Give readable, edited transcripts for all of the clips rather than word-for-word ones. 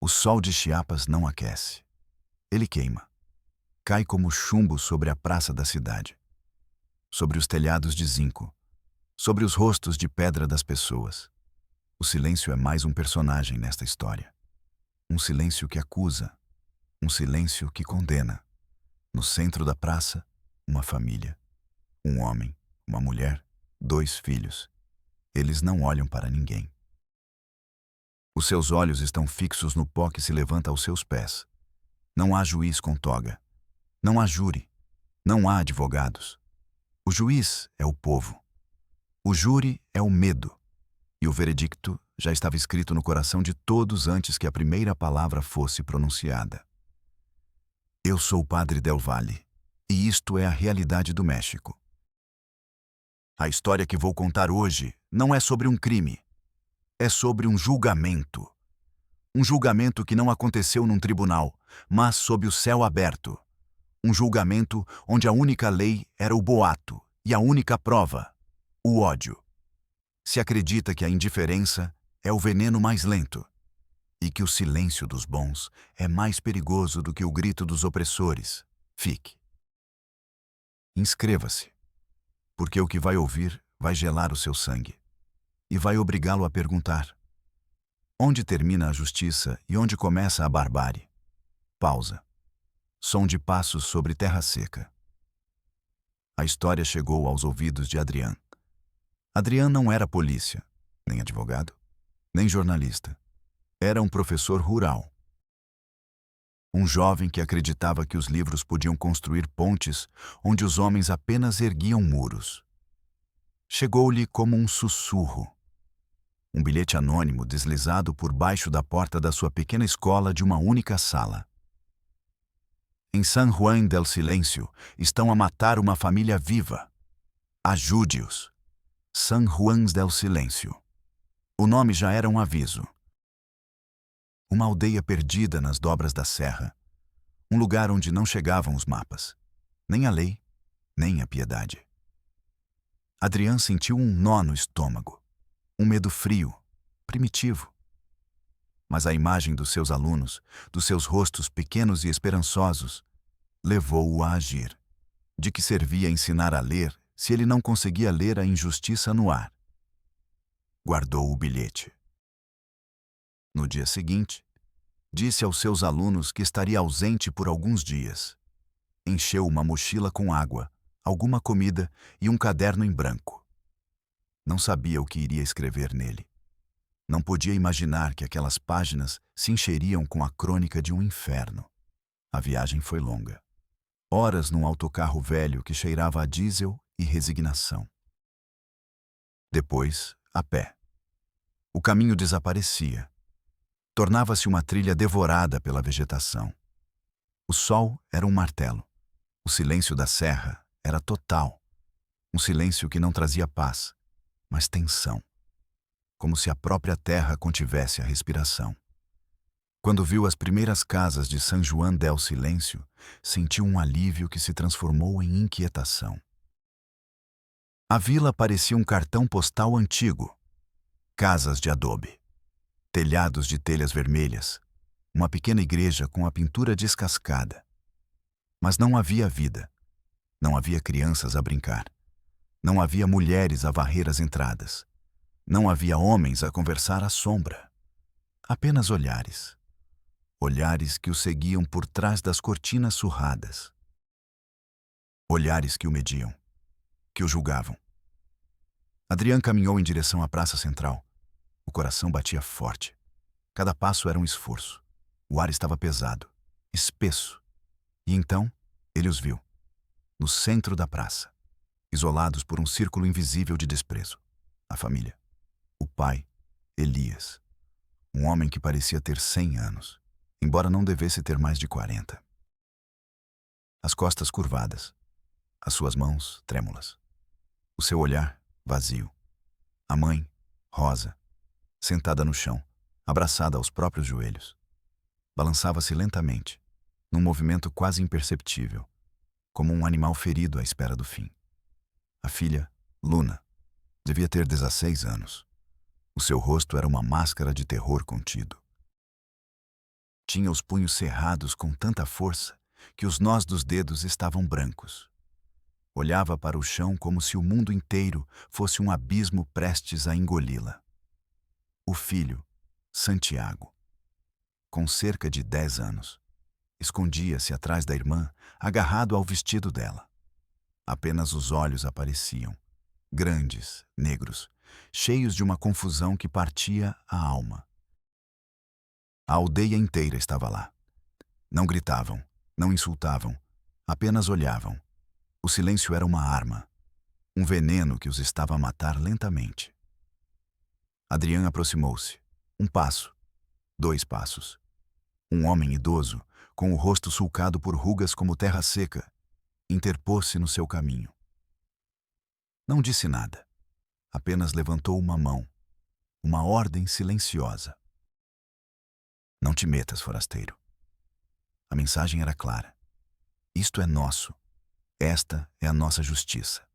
O sol de Chiapas não aquece. Ele queima. Cai como chumbo sobre a praça da cidade. Sobre os telhados de zinco. Sobre os rostos de pedra das pessoas. O silêncio é mais um personagem nesta história. Um silêncio que acusa. Um silêncio que condena. No centro da praça, uma família. Um homem, uma mulher, 2 filhos. Eles não olham para ninguém. Os seus olhos estão fixos no pó que se levanta aos seus pés. Não há juiz com toga. Não há júri. Não há advogados. O juiz é o povo. O júri é o medo. E o veredicto já estava escrito no coração de todos antes que a primeira palavra fosse pronunciada. Eu sou o Padre Del Valle, e isto é a realidade do México. A história que vou contar hoje não é sobre um crime. É sobre um julgamento. Um julgamento que não aconteceu num tribunal, mas sob o céu aberto. Um julgamento onde a única lei era o boato e a única prova, o ódio. Se acredita que a indiferença é o veneno mais lento e que o silêncio dos bons é mais perigoso do que o grito dos opressores. Fique. Inscreva-se, porque o que vai ouvir vai gelar o seu sangue e vai obrigá-lo a perguntar: onde termina a justiça e onde começa a barbárie? Pausa. Som de passos sobre terra seca. A história chegou aos ouvidos de Adrián. Adrián não era polícia, nem advogado, nem jornalista. Era um professor rural. Um jovem que acreditava que os livros podiam construir pontes onde os homens apenas erguiam muros. Chegou-lhe como um sussurro. Um bilhete anônimo deslizado por baixo da porta da sua pequena escola de uma única sala. Em San Juan del Silencio estão a matar uma família viva. Ajude-os. San Juan del Silencio. O nome já era um aviso. Uma aldeia perdida nas dobras da serra. Um lugar onde não chegavam os mapas. Nem a lei, nem a piedade. Adrián sentiu um nó no estômago. Um medo frio, primitivo. Mas a imagem dos seus alunos, dos seus rostos pequenos e esperançosos, levou-o a agir. De que servia ensinar a ler se ele não conseguia ler a injustiça no ar? Guardou o bilhete. No dia seguinte, disse aos seus alunos que estaria ausente por alguns dias. Encheu uma mochila com água, alguma comida e um caderno em branco. Não sabia o que iria escrever nele. Não podia imaginar que aquelas páginas se encheriam com a crônica de um inferno. A viagem foi longa. Horas num autocarro velho que cheirava a diesel e resignação. Depois, a pé. O caminho desaparecia. Tornava-se uma trilha devorada pela vegetação. O sol era um martelo. O silêncio da serra era total. Um silêncio que não trazia paz, mas tensão. Como se a própria terra contivesse a respiração. Quando viu as primeiras casas de San Juan del Silencio, sentiu um alívio que se transformou em inquietação. A vila parecia um cartão postal antigo. Casas de adobe. Telhados de telhas vermelhas. Uma pequena igreja com a pintura descascada. Mas não havia vida. Não havia crianças a brincar. Não havia mulheres a varrer as entradas. Não havia homens a conversar à sombra. Apenas olhares. Olhares que o seguiam por trás das cortinas surradas. Olhares que o mediam, que o julgavam. Adrián caminhou em direção à praça central. O coração batia forte. Cada passo era um esforço. O ar estava pesado, espesso. E então, ele os viu. No centro da praça, isolados por um círculo invisível de desprezo. A família. O pai, Elias. Um homem que parecia ter 100 anos, embora não devesse ter mais de 40. As costas curvadas. As suas mãos trêmulas. O seu olhar vazio. A mãe, Rosa, sentada no chão, abraçada aos próprios joelhos. Balançava-se lentamente, num movimento quase imperceptível, como um animal ferido à espera do fim. A filha, Luna, devia ter 16 anos. O seu rosto era uma máscara de terror contido. Tinha os punhos cerrados com tanta força que os nós dos dedos estavam brancos. Olhava para o chão como se o mundo inteiro fosse um abismo prestes a engoli-la. O filho, Santiago, com cerca de 10 anos, escondia-se atrás da irmã, agarrado ao vestido dela. Apenas os olhos apareciam, grandes, negros, cheios de uma confusão que partia a alma. A aldeia inteira estava lá. Não gritavam, não insultavam, apenas olhavam. O silêncio era uma arma, um veneno que os estava a matar lentamente. Adrian aproximou-se. 1 passo, 2 passos. Um homem idoso, com o rosto sulcado por rugas como terra seca, interpôs-se no seu caminho. Não disse nada, apenas levantou uma mão, uma ordem silenciosa. Não te metas, forasteiro. A mensagem era clara. Isto é nosso. Esta é a nossa justiça.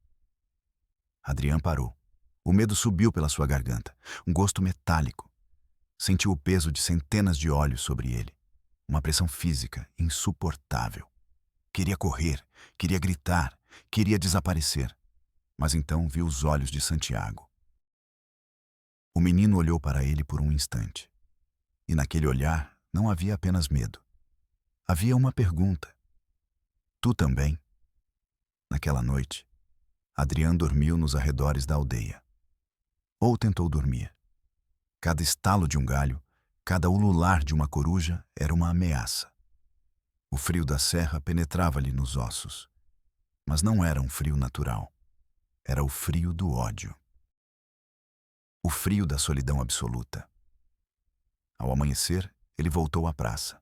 Adrian parou. O medo subiu pela sua garganta, um gosto metálico. Sentiu o peso de centenas de olhos sobre ele. Uma pressão física insuportável. Queria correr, queria gritar, queria desaparecer. Mas então viu os olhos de Santiago. O menino olhou para ele por um instante. E naquele olhar não havia apenas medo. Havia uma pergunta. Tu também? Naquela noite, Adrian dormiu nos arredores da aldeia. Ou tentou dormir. Cada estalo de um galho, cada ulular de uma coruja era uma ameaça. O frio da serra penetrava-lhe nos ossos. Mas não era um frio natural. Era o frio do ódio. O frio da solidão absoluta. Ao amanhecer, ele voltou à praça.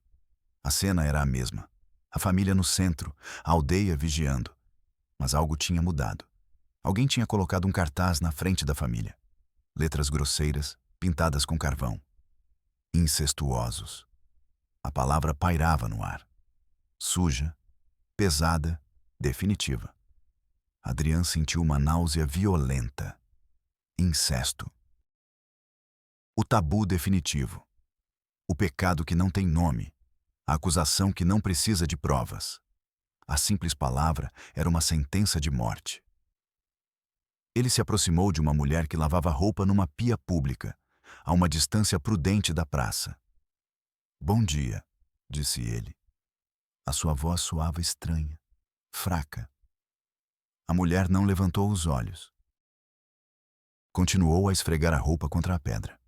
A cena era a mesma. A família no centro, a aldeia vigiando. Mas algo tinha mudado. Alguém tinha colocado um cartaz na frente da família. Letras grosseiras, pintadas com carvão. Incestuosos. A palavra pairava no ar. Suja, pesada, definitiva. Adrian sentiu uma náusea violenta. Incesto. O tabu definitivo. O pecado que não tem nome. A acusação que não precisa de provas. A simples palavra era uma sentença de morte. Ele se aproximou de uma mulher que lavava roupa numa pia pública, a uma distância prudente da praça. Bom dia, disse ele. A sua voz soava estranha, fraca. A mulher não levantou os olhos. Continuou a esfregar a roupa contra a pedra.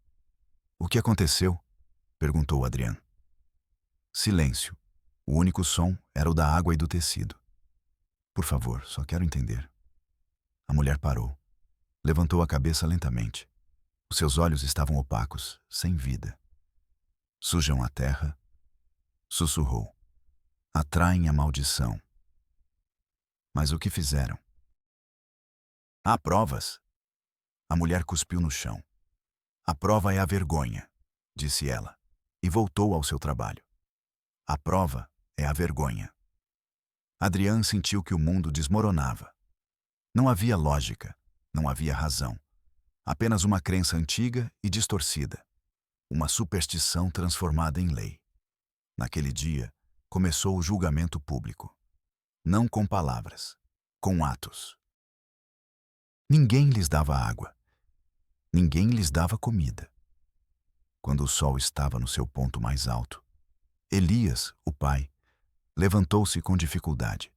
O que aconteceu? Perguntou Adrian. Silêncio. O único som era o da água e do tecido. Por favor, só quero entender. A mulher parou. Levantou a cabeça lentamente. Os seus olhos estavam opacos, sem vida. Sujam a terra. Sussurrou. Atraem a maldição. Mas o que fizeram? Há provas. A mulher cuspiu no chão. A prova é a vergonha, disse ela, e voltou ao seu trabalho. A prova é a vergonha. Adrian sentiu que o mundo desmoronava. Não havia lógica, não havia razão. Apenas uma crença antiga e distorcida. Uma superstição transformada em lei. Naquele dia, começou o julgamento público. Não com palavras, com atos. Ninguém lhes dava água. Ninguém lhes dava comida. Quando o sol estava no seu ponto mais alto, Elias, o pai, levantou-se com dificuldade.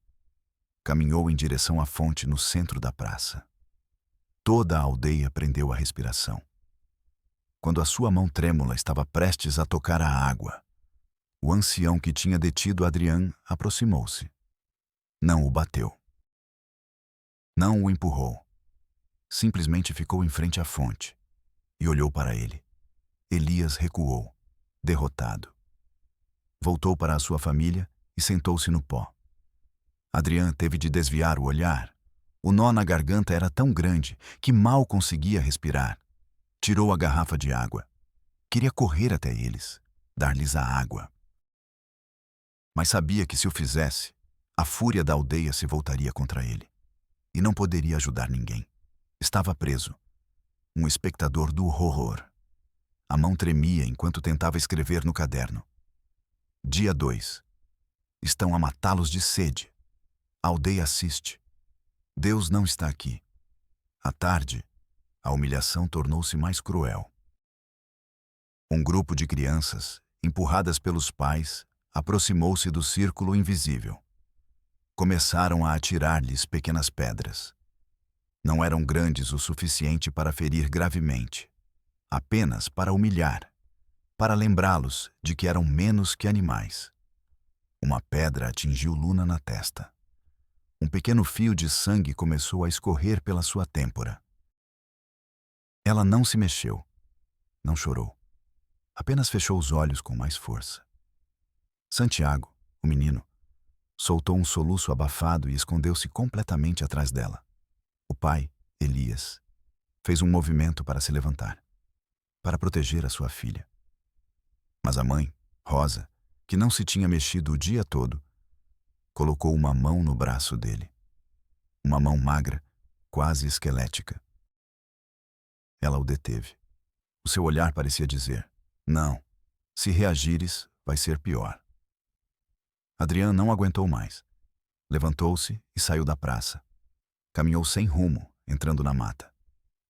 Caminhou em direção à fonte no centro da praça. Toda a aldeia prendeu a respiração. Quando a sua mão trêmula estava prestes a tocar a água, o ancião que tinha detido Adrian aproximou-se. Não o bateu. Não o empurrou. Simplesmente ficou em frente à fonte e olhou para ele. Elias recuou, derrotado. Voltou para a sua família e sentou-se no pó. Adrian teve de desviar o olhar. O nó na garganta era tão grande que mal conseguia respirar. Tirou a garrafa de água. Queria correr até eles, dar-lhes a água. Mas sabia que se o fizesse, a fúria da aldeia se voltaria contra ele. E não poderia ajudar ninguém. Estava preso. Um espectador do horror. A mão tremia enquanto tentava escrever no caderno. Dia 2. Estão a matá-los de sede. A aldeia assiste. Deus não está aqui. À tarde, a humilhação tornou-se mais cruel. Um grupo de crianças, empurradas pelos pais, aproximou-se do círculo invisível. Começaram a atirar-lhes pequenas pedras. Não eram grandes o suficiente para ferir gravemente, apenas para humilhar, para lembrá-los de que eram menos que animais. Uma pedra atingiu Luna na testa. Um pequeno fio de sangue começou a escorrer pela sua têmpora. Ela não se mexeu, não chorou. Apenas fechou os olhos com mais força. Santiago, o menino, soltou um soluço abafado e escondeu-se completamente atrás dela. O pai, Elias, fez um movimento para se levantar, para proteger a sua filha. Mas a mãe, Rosa, que não se tinha mexido o dia todo, colocou uma mão no braço dele. Uma mão magra, quase esquelética. Ela o deteve. O seu olhar parecia dizer: não, se reagires, vai ser pior. Adrian não aguentou mais. Levantou-se e saiu da praça. Caminhou sem rumo, entrando na mata.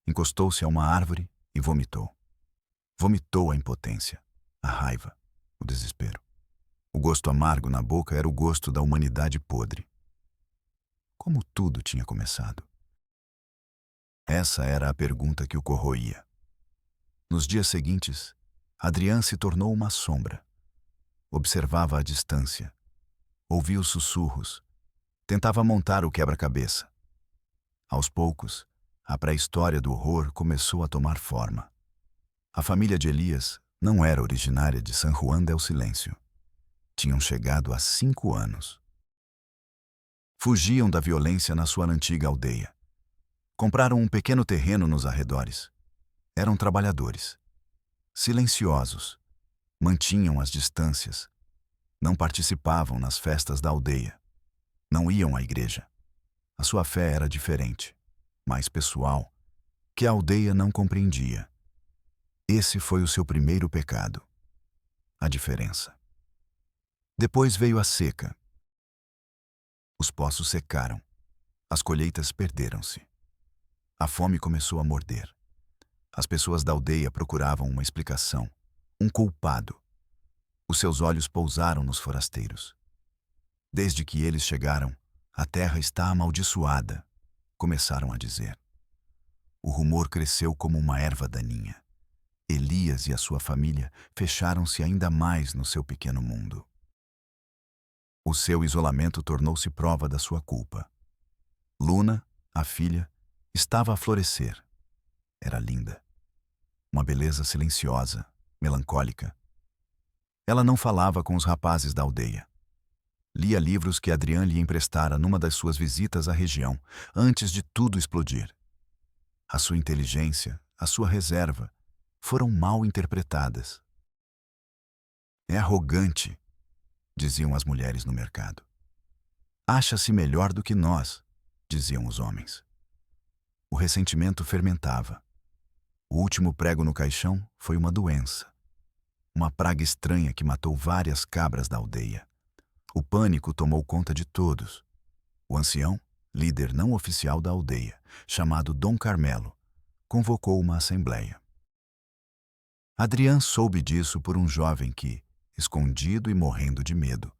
Encostou-se a uma árvore e vomitou. Vomitou a impotência, a raiva, o desespero. O gosto amargo na boca era o gosto da humanidade podre. Como tudo tinha começado? Essa era a pergunta que o corroía. Nos dias seguintes, Adrian se tornou uma sombra. Observava a distância. Ouvia os sussurros. Tentava montar o quebra-cabeça. Aos poucos, a pré-história do horror começou a tomar forma. A família de Elias não era originária de San Juan del Silêncio. Tinham chegado há 5 anos. Fugiam da violência na sua antiga aldeia. Compraram um pequeno terreno nos arredores. Eram trabalhadores. Silenciosos. Mantinham as distâncias. Não participavam nas festas da aldeia. Não iam à igreja. A sua fé era diferente, mais pessoal, que a aldeia não compreendia. Esse foi o seu primeiro pecado. A diferença. Depois veio a seca. Os poços secaram. As colheitas perderam-se. A fome começou a morder. As pessoas da aldeia procuravam uma explicação, um culpado. Os seus olhos pousaram nos forasteiros. Desde que eles chegaram, a terra está amaldiçoada, começaram a dizer. O rumor cresceu como uma erva daninha. Elias e a sua família fecharam-se ainda mais no seu pequeno mundo. O seu isolamento tornou-se prova da sua culpa. Luna, a filha, estava a florescer. Era linda. Uma beleza silenciosa, melancólica. Ela não falava com os rapazes da aldeia. Lia livros que Adrian lhe emprestara numa das suas visitas à região, antes de tudo explodir. A sua inteligência, a sua reserva, foram mal interpretadas. É arrogante, diziam as mulheres no mercado. Acha-se melhor do que nós, diziam os homens. O ressentimento fermentava. O último prego no caixão foi uma doença. Uma praga estranha que matou várias cabras da aldeia. O pânico tomou conta de todos. O ancião, líder não oficial da aldeia, chamado Dom Carmelo, convocou uma assembleia. Adrian soube disso por um jovem que, escondido e morrendo de medo,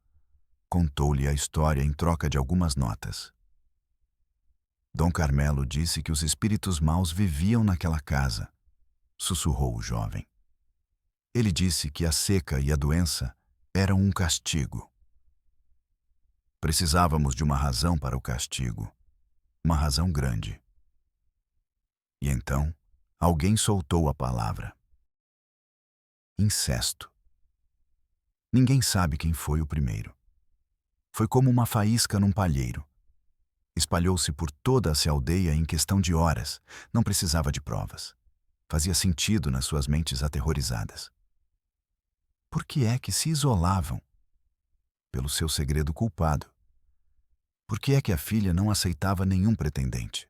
contou-lhe a história em troca de algumas notas. Dom Carmelo disse que os espíritos maus viviam naquela casa, sussurrou o jovem. Ele disse que a seca e a doença eram um castigo. Precisávamos de uma razão para o castigo, uma razão grande. E então, alguém soltou a palavra. Incesto. Ninguém sabe quem foi o primeiro. Foi como uma faísca num palheiro. Espalhou-se por toda essa aldeia em questão de horas, não precisava de provas. Fazia sentido nas suas mentes aterrorizadas. Por que é que se isolavam? Pelo seu segredo culpado. Por que é que a filha não aceitava nenhum pretendente?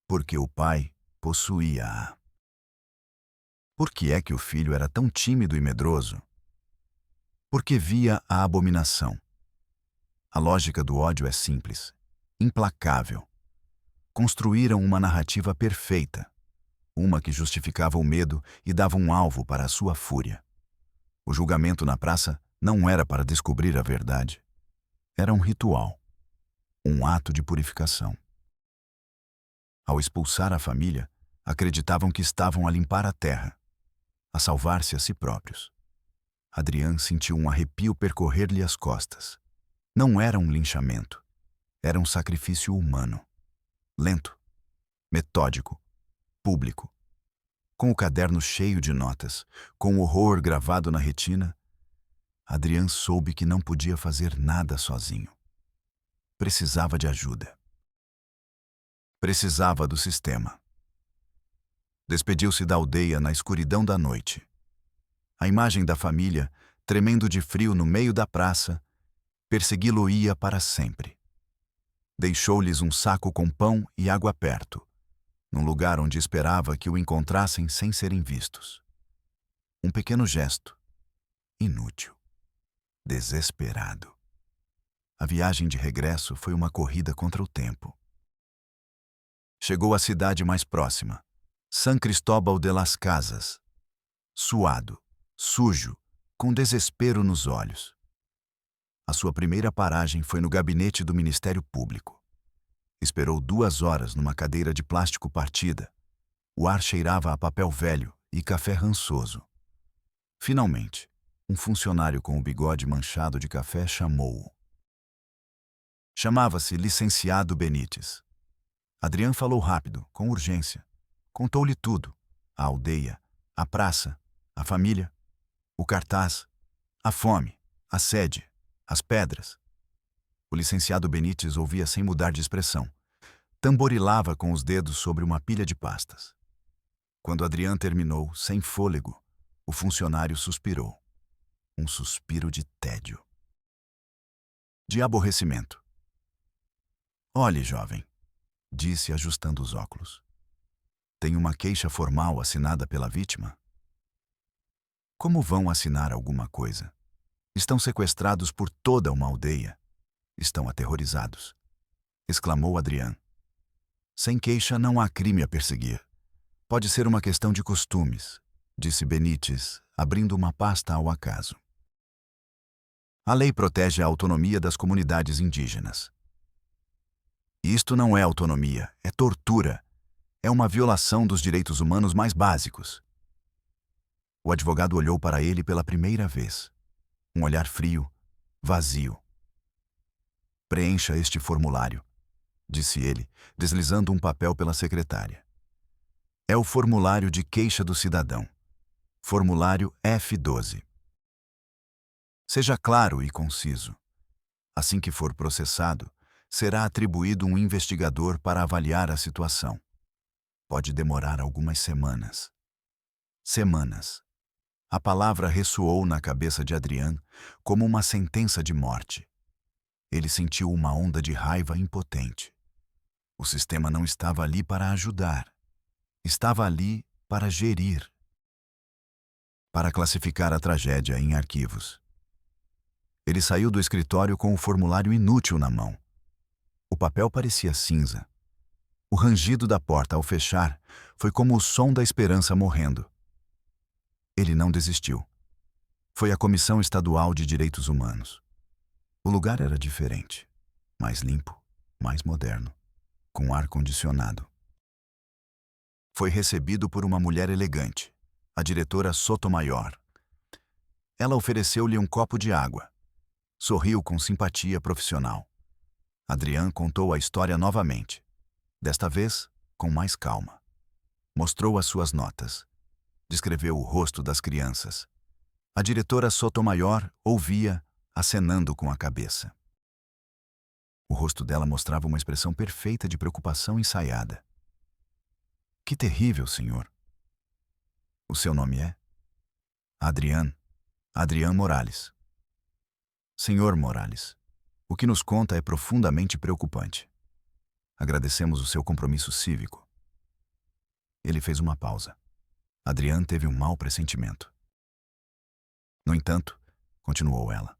Porque o pai possuía-a. Por que é que o filho era tão tímido e medroso? Porque via a abominação. A lógica do ódio é simples, implacável. Construíram uma narrativa perfeita, uma que justificava o medo e dava um alvo para a sua fúria. O julgamento na praça não era para descobrir a verdade. Era um ritual, um ato de purificação. Ao expulsar a família, acreditavam que estavam a limpar a terra, a salvar-se a si próprios. Adrian sentiu um arrepio percorrer-lhe as costas. Não era um linchamento, era um sacrifício humano. Lento, metódico, público. Com o caderno cheio de notas, com o horror gravado na retina, Adrian soube que não podia fazer nada sozinho. Precisava de ajuda. Precisava do sistema. Despediu-se da aldeia na escuridão da noite. A imagem da família, tremendo de frio no meio da praça, persegui-lo-ia para sempre. Deixou-lhes um saco com pão e água perto, num lugar onde esperava que o encontrassem sem serem vistos. Um pequeno gesto, inútil, desesperado. A viagem de regresso foi uma corrida contra o tempo. Chegou à cidade mais próxima, San Cristóbal de las Casas, suado, sujo, com desespero nos olhos. A sua primeira paragem foi no gabinete do Ministério Público. Esperou 2 horas numa cadeira de plástico partida. O ar cheirava a papel velho e café rançoso. Finalmente, um funcionário com o bigode manchado de café chamou-o. Chamava-se Licenciado Benítez. Adrian falou rápido, com urgência. Contou-lhe tudo: a aldeia, a praça, a família, o cartaz, a fome, a sede, as pedras. O licenciado Benítez ouvia sem mudar de expressão. Tamborilava com os dedos sobre uma pilha de pastas. Quando Adrian terminou, sem fôlego, o funcionário suspirou. Um suspiro de tédio. De aborrecimento. Olhe, jovem, disse ajustando os óculos. Tem uma queixa formal assinada pela vítima? Como vão assinar alguma coisa? Estão sequestrados por toda uma aldeia. Estão aterrorizados, exclamou Adrian. Sem queixa não há crime a perseguir. Pode ser uma questão de costumes, disse Benítez, abrindo uma pasta ao acaso. A lei protege a autonomia das comunidades indígenas. Isto não é autonomia, é tortura. É uma violação dos direitos humanos mais básicos. O advogado olhou para ele pela primeira vez. Um olhar frio, vazio. Preencha este formulário, disse ele, deslizando um papel pela secretária. É o formulário de queixa do cidadão. Formulário F12. Seja claro e conciso. Assim que for processado, será atribuído um investigador para avaliar a situação. Pode demorar algumas semanas. Semanas. A palavra ressoou na cabeça de Adrian como uma sentença de morte. Ele sentiu uma onda de raiva impotente. O sistema não estava ali para ajudar. Estava ali para gerir. Para classificar a tragédia em arquivos. Ele saiu do escritório com o formulário inútil na mão. O papel parecia cinza. O rangido da porta ao fechar foi como o som da esperança morrendo. Ele não desistiu. Foi à Comissão Estadual de Direitos Humanos. O lugar era diferente, mais limpo, mais moderno, com ar-condicionado. Foi recebido por uma mulher elegante, a diretora Sotomayor. Ela ofereceu-lhe um copo de água. Sorriu com simpatia profissional. Adrian contou a história novamente, desta vez com mais calma. Mostrou as suas notas. Descreveu o rosto das crianças. A diretora Sotomayor ouvia, acenando com a cabeça. O rosto dela mostrava uma expressão perfeita de preocupação ensaiada. Que terrível, senhor. O seu nome é? Adrian Morales. Senhor Morales, o que nos conta é profundamente preocupante. Agradecemos o seu compromisso cívico. Ele fez uma pausa. Adrian teve um mau pressentimento. No entanto, continuou ela.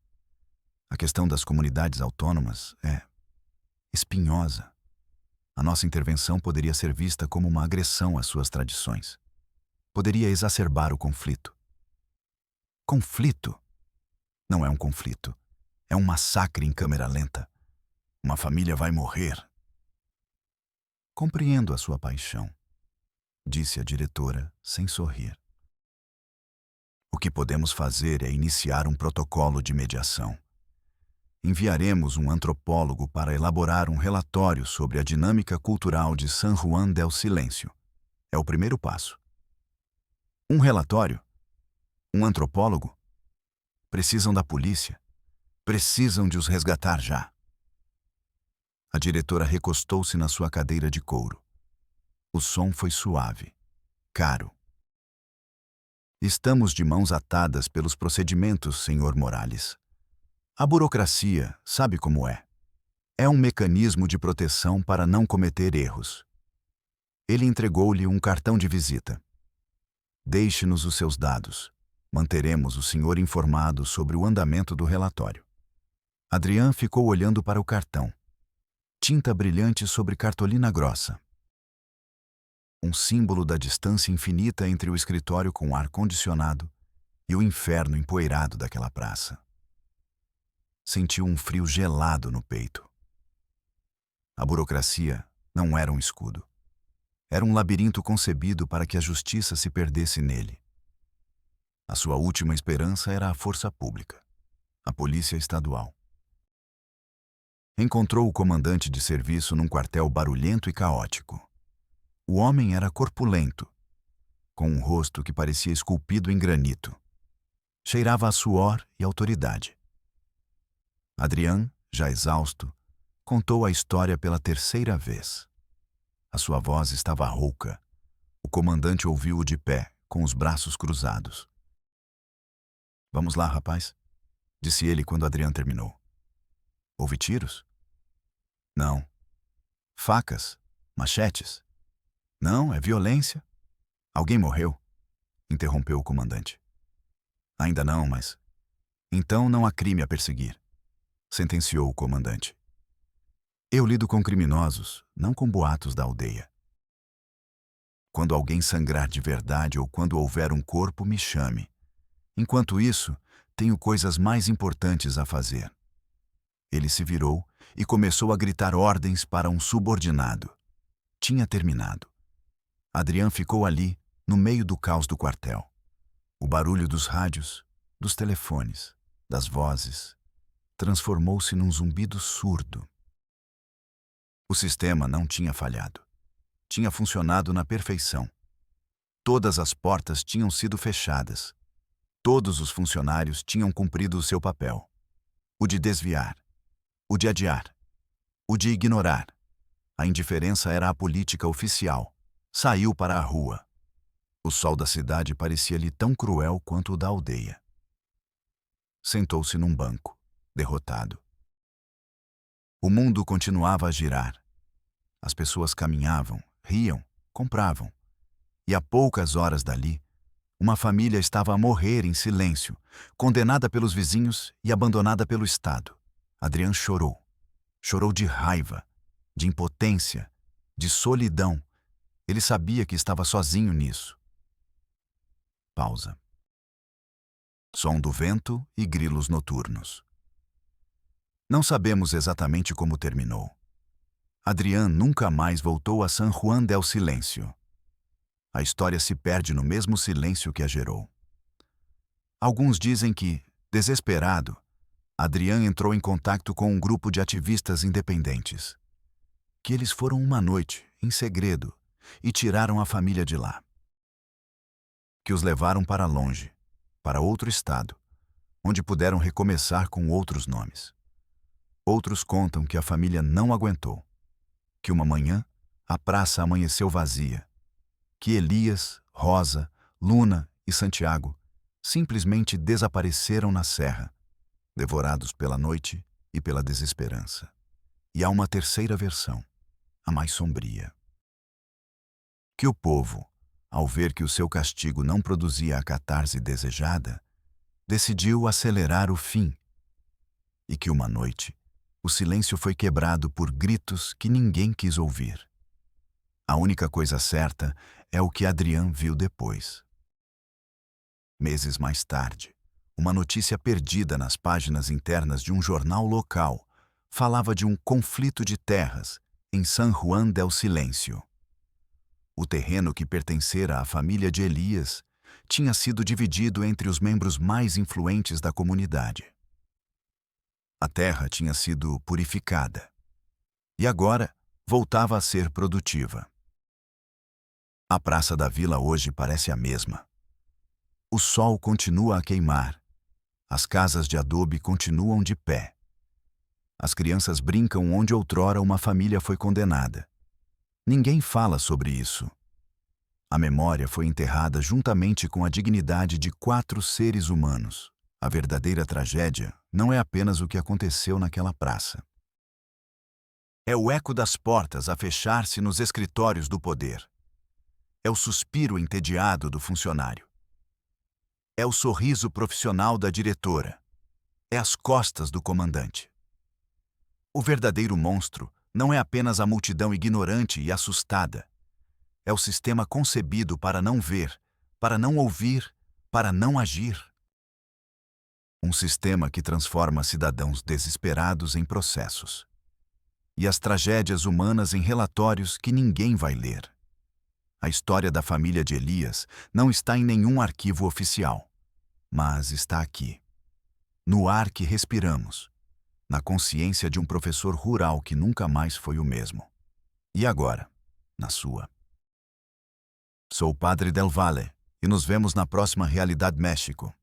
A questão das comunidades autônomas é espinhosa. A nossa intervenção poderia ser vista como uma agressão às suas tradições. Poderia exacerbar o conflito. Conflito? Não é um conflito. É um massacre em câmera lenta. Uma família vai morrer. Compreendo a sua paixão, disse a diretora, sem sorrir. O que podemos fazer é iniciar um protocolo de mediação. Enviaremos um antropólogo para elaborar um relatório sobre a dinâmica cultural de San Juan del Silêncio. É o primeiro passo. Um relatório? Um antropólogo? Precisam da polícia. Precisam de os resgatar já. A diretora recostou-se na sua cadeira de couro. O som foi suave, caro. Estamos de mãos atadas pelos procedimentos, Sr. Morales. A burocracia, sabe como é? É um mecanismo de proteção para não cometer erros. Ele entregou-lhe um cartão de visita. Deixe-nos os seus dados. Manteremos o senhor informado sobre o andamento do relatório. Adrian ficou olhando para o cartão. Tinta brilhante sobre cartolina grossa. Um símbolo da distância infinita entre o escritório com ar-condicionado e o inferno empoeirado daquela praça. Sentiu um frio gelado no peito. A burocracia não era um escudo. Era um labirinto concebido para que a justiça se perdesse nele. A sua última esperança era a força pública, a polícia estadual. Encontrou o comandante de serviço num quartel barulhento e caótico. O homem era corpulento, com um rosto que parecia esculpido em granito. Cheirava a suor e autoridade. Adrian, já exausto, contou a história pela terceira vez. A sua voz estava rouca. O comandante ouviu-o de pé, com os braços cruzados. Vamos lá, rapaz, disse ele quando Adrian terminou. Houve tiros? Não. Facas? Machetes? Não, é violência. Alguém morreu? Interrompeu o comandante. Ainda não, mas... Então não há crime a perseguir, sentenciou o comandante. Eu lido com criminosos, não com boatos da aldeia. Quando alguém sangrar de verdade ou quando houver um corpo, me chame. Enquanto isso, tenho coisas mais importantes a fazer. Ele se virou e começou a gritar ordens para um subordinado. Tinha terminado. Adrian ficou ali, no meio do caos do quartel. O barulho dos rádios, dos telefones, das vozes, transformou-se num zumbido surdo. O sistema não tinha falhado. Tinha funcionado na perfeição. Todas as portas tinham sido fechadas. Todos os funcionários tinham cumprido o seu papel. O de desviar. O de adiar. O de ignorar. A indiferença era a política oficial. Saiu para a rua. O sol da cidade parecia-lhe tão cruel quanto o da aldeia. Sentou-se num banco, derrotado. O mundo continuava a girar. As pessoas caminhavam, riam, compravam. E a poucas horas dali, uma família estava a morrer em silêncio, condenada pelos vizinhos e abandonada pelo Estado. Adrian chorou. Chorou de raiva, de impotência, de solidão. Ele sabia que estava sozinho nisso. Pausa. Som do vento e grilos noturnos. Não sabemos exatamente como terminou. Adrian nunca mais voltou a San Juan del Silêncio. A história se perde no mesmo silêncio que a gerou. Alguns dizem que, desesperado, Adrian entrou em contato com um grupo de ativistas independentes. Que eles foram uma noite, em segredo, e tiraram a família de lá. Que os levaram para longe, para outro estado, onde puderam recomeçar com outros nomes. Outros contam que a família não aguentou. Que uma manhã, a praça amanheceu vazia. Que Elias, Rosa, Luna e Santiago simplesmente desapareceram na serra, devorados pela noite e pela desesperança. E há uma terceira versão, a mais sombria. Que o povo, ao ver que o seu castigo não produzia a catarse desejada, decidiu acelerar o fim. E que uma noite, o silêncio foi quebrado por gritos que ninguém quis ouvir. A única coisa certa é o que Adrian viu depois. Meses mais tarde, uma notícia perdida nas páginas internas de um jornal local falava de um conflito de terras em San Juan del Silencio. O terreno que pertencera à família de Elias tinha sido dividido entre os membros mais influentes da comunidade. A terra tinha sido purificada e agora voltava a ser produtiva. A praça da vila hoje parece a mesma. O sol continua a queimar. As casas de adobe continuam de pé. As crianças brincam onde outrora uma família foi condenada. Ninguém fala sobre isso. A memória foi enterrada juntamente com a dignidade de 4 seres humanos. A verdadeira tragédia não é apenas o que aconteceu naquela praça. É o eco das portas a fechar-se nos escritórios do poder. É o suspiro entediado do funcionário. É o sorriso profissional da diretora. É as costas do comandante. O verdadeiro monstro não é apenas a multidão ignorante e assustada. É o sistema concebido para não ver, para não ouvir, para não agir. Um sistema que transforma cidadãos desesperados em processos. E as tragédias humanas em relatórios que ninguém vai ler. A história da família de Elias não está em nenhum arquivo oficial, mas está aqui, no ar que respiramos, na consciência de um professor rural que nunca mais foi o mesmo. E agora, na sua. Sou o Padre Del Valle e nos vemos na próxima Realidade México.